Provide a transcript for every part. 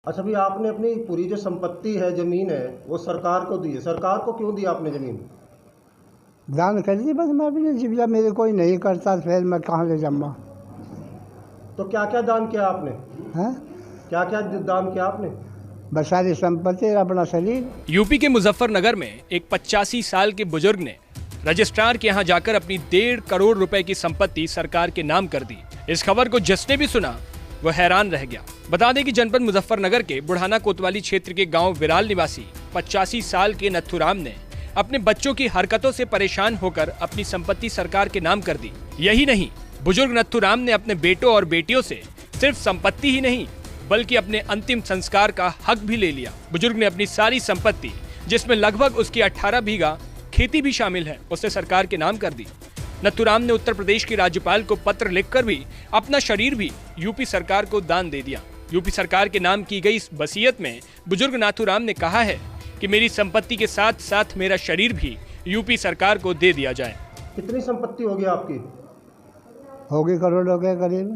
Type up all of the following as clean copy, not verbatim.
अच्छा, अभी आपने अपनी पूरी जो संपत्ति है, जमीन है, वो सरकार को दी है। सरकार को क्यों दी आपने जमीन? दान कर दी बस। मैं भी जब मेरे कोई नहीं करता तो फिर मैं कहाँ ले जाऊँगा। तो क्या क्या दान किया आपने? हैं? क्या क्या दान किया आपने? बस सारी संपत्ति, अपना शरीर। यूपी के मुजफ्फरनगर में एक 85 साल के बुजुर्ग ने रजिस्ट्रार के यहाँ जाकर अपनी 1.5 करोड़ रुपए की संपत्ति सरकार के नाम कर दी। इस खबर को जिसने भी सुना वो हैरान रह गया। बता दें कि जनपद मुजफ्फरनगर के बुढ़ाना कोतवाली क्षेत्र के गांव विराल निवासी 85 साल के नथुराम ने अपने बच्चों की हरकतों से परेशान होकर अपनी संपत्ति सरकार के नाम कर दी। यही नहीं, बुजुर्ग नथुराम ने अपने बेटों और बेटियों से सिर्फ संपत्ति ही नहीं बल्कि अपने अंतिम संस्कार का हक भी ले लिया। बुजुर्ग ने अपनी सारी संपत्ति, जिसमें लगभग उसकी 18 बीघा खेती भी शामिल है, उसे सरकार के नाम कर दी। नथुराम ने उत्तर प्रदेश के राज्यपाल को पत्र लिखकर भी अपना शरीर भी यूपी सरकार को दान दे दिया। यूपी सरकार के नाम की गई इस वसीयत में बुजुर्ग नाथुराम ने कहा है कि मेरी संपत्ति के साथ साथ मेरा शरीर भी यूपी सरकार को दे दिया जाए। कितनी संपत्ति होगी आपकी? होगी करोड़ों के करीब।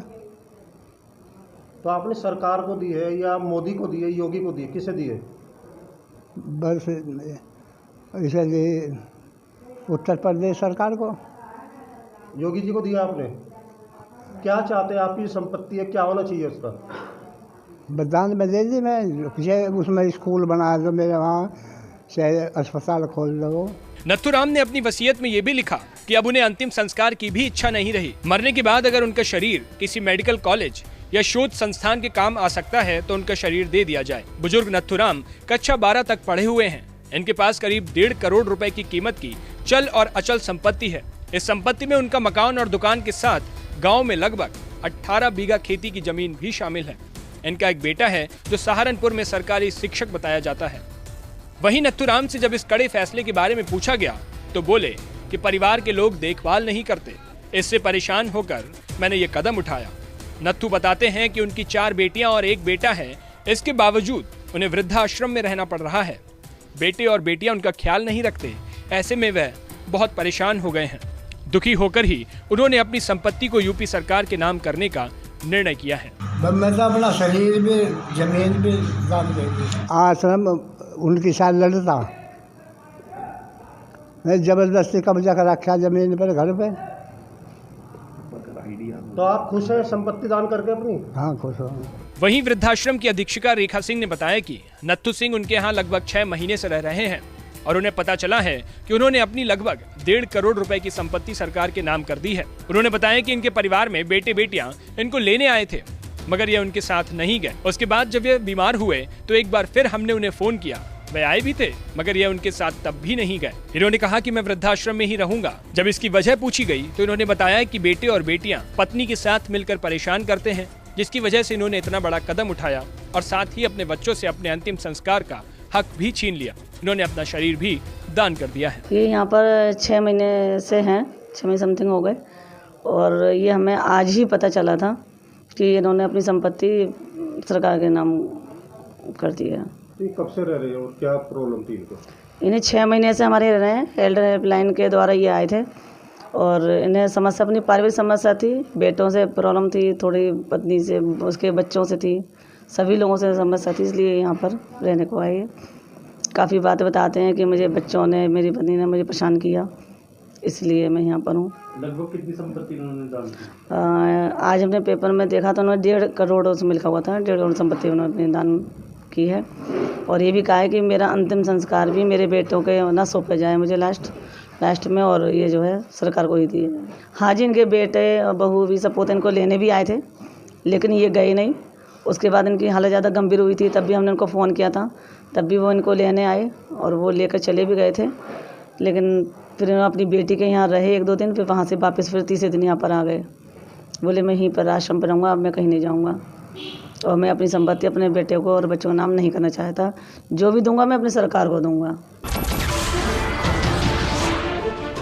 तो आपने सरकार को दी है या मोदी को दी है, योगी को दी है, किसे दी है? बस इसलिए उत्तर प्रदेश सरकार को। योगी जी को दिया आपने? क्या चाहते हैं? आपकी संपत्ति है, क्या होना चाहिए उसका? बदान में दे दी। मैं उसमें स्कूल बना दो, मेरे वहाँ से अस्पताल खोल दो। नथुराम ने अपनी वसीयत में ये भी लिखा कि अब उन्हें अंतिम संस्कार की भी इच्छा नहीं रही। मरने के बाद अगर उनका शरीर किसी मेडिकल कॉलेज या शोध संस्थान के काम आ सकता है तो उनका शरीर दे दिया जाए। बुजुर्ग नथुराम कक्षा 12 तक पढ़े हुए हैं। इनके पास करीब 1.5 करोड़ रुपए की कीमत की चल और अचल संपत्ति है। इस संपत्ति में उनका मकान और दुकान के साथ गांव में लगभग 18 बीघा खेती की जमीन भी शामिल है। इनका एक बेटा है जो सहारनपुर में सरकारी शिक्षक बताया जाता है। वहीं नथुराम से जब इस कड़े फैसले के बारे में पूछा गया तो बोले कि परिवार के लोग देखभाल नहीं करते, इससे परेशान होकर मैंने ये कदम उठाया। नथु बताते हैं कि उनकी 4 बेटियां और 1 बेटा है। इसके बावजूद उन्हें वृद्धाश्रम में रहना पड़ रहा है। बेटे और बेटियां उनका ख्याल नहीं रखते। ऐसे में वह बहुत परेशान हो गए हैं। दुखी होकर ही उन्होंने अपनी संपत्ति को यूपी सरकार के नाम करने का निर्णय किया है। मैं तो अपना शरीर भी, जमीन भी दान दे दी। आश्रम उनके साथ लड़ता, मैं जबरदस्ती कब्जा कर रखा जमीन पर, घर पे। तो आप खुश हैं संपत्ति दान करके अपनी? हाँ, खुश हूँ। वहीं वृद्धाश्रम की अधीक्षिका रेखा सिंह ने बताया कि नत्थु सिंह उनके यहाँ लगभग 6 महीने से रह रहे हैं और उन्हें पता चला है कि उन्होंने अपनी लगभग 1.5 करोड़ रुपए की संपत्ति सरकार के नाम कर दी है। उन्होंने बताया कि इनके परिवार में बेटे बेटियां इनको लेने आए थे मगर ये उनके साथ नहीं गए। उसके बाद जब ये बीमार हुए तो एक बार फिर हमने उन्हें फोन किया, वे आए भी थे मगर ये उनके साथ तब भी नहीं गए। इन्होंने कहा कि मैं वृद्धाश्रम में ही रहूंगा। जब इसकी वजह पूछी गई तो इन्होंने बताया कि बेटे और बेटियां पत्नी के साथ मिलकर परेशान करते हैं, जिसकी वजह से इन्होंने इतना बड़ा कदम उठाया और साथ ही अपने बच्चों से अपने अंतिम संस्कार का हक भी छीन लिया। इन्होंने अपना शरीर भी दान कर दिया है। ये यहाँ पर 6 महीने से हैं, 6 महीने समथिंग हो गए और ये हमें आज ही पता चला था कि इन्होंने अपनी संपत्ति सरकार के नाम कर दी है। कब से रह रहे हो और क्या प्रॉब्लम थी इनको? इन्हें 6 महीने से हमारे रह रहे हैं। एल्डर हेल्पलाइन के द्वारा ये आए थे और इन्हें समस्या, अपनी पारिवारिक समस्या थी, बेटों से प्रॉब्लम थी, थोड़ी पत्नी से, उसके बच्चों से थी, सभी लोगों से समस्या थी, इसलिए यहाँ पर रहने को आए। काफ़ी बातें बताते हैं कि मुझे बच्चों ने, मेरी पत्नी ने मुझे परेशान किया, इसलिए मैं यहाँ पर हूँ। लगभग कितनी संपत्ति उन्होंने दान की? आज हमने पेपर में देखा तो उन्होंने 1.5 करोड़ उसमें लिखा हुआ था, 1.5 करोड़ संपत्ति उन्होंने दान की है और ये भी कहा है कि मेरा अंतिम संस्कार भी मेरे बेटों के ना सौंपे जाए मुझे लास्ट में, और ये जो है सरकार को ही दी है। हाँ जी, इनके बेटे और बहू भी सपोते इनको लेने भी आए थे लेकिन ये गए नहीं। उसके बाद इनकी हालत ज़्यादा गंभीर हुई थी, तब भी हमने उनको फ़ोन किया था, तब भी वो इनको लेने आए और वो लेकर चले भी गए थे। लेकिन फिर इन्होंने अपनी बेटी के यहाँ रहे 1-2 दिन, फिर वहाँ से वापस फिर तीसरे दिन यहाँ पर आ गए। बोले मैं यहीं पर आश्रम पर रहूँगा, अब मैं कहीं नहीं जाऊँगा और मैं अपनी संपत्ति अपने बेटे को और बच्चों का नाम नहीं करना चाहता। जो भी दूंगा मैं अपनी सरकार को दूंगा।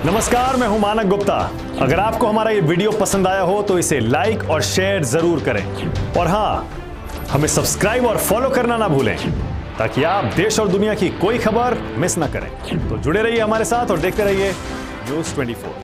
नमस्कार, मैं हूं मानक गुप्ता। अगर आपको हमारा ये वीडियो पसंद आया हो तो इसे लाइक और शेयर जरूर करें और हाँ, हमें सब्सक्राइब और फॉलो करना ना भूलें ताकि आप देश और दुनिया की कोई खबर मिस ना करें। तो जुड़े रहिए हमारे साथ और देखते रहिए न्यूज़ 24।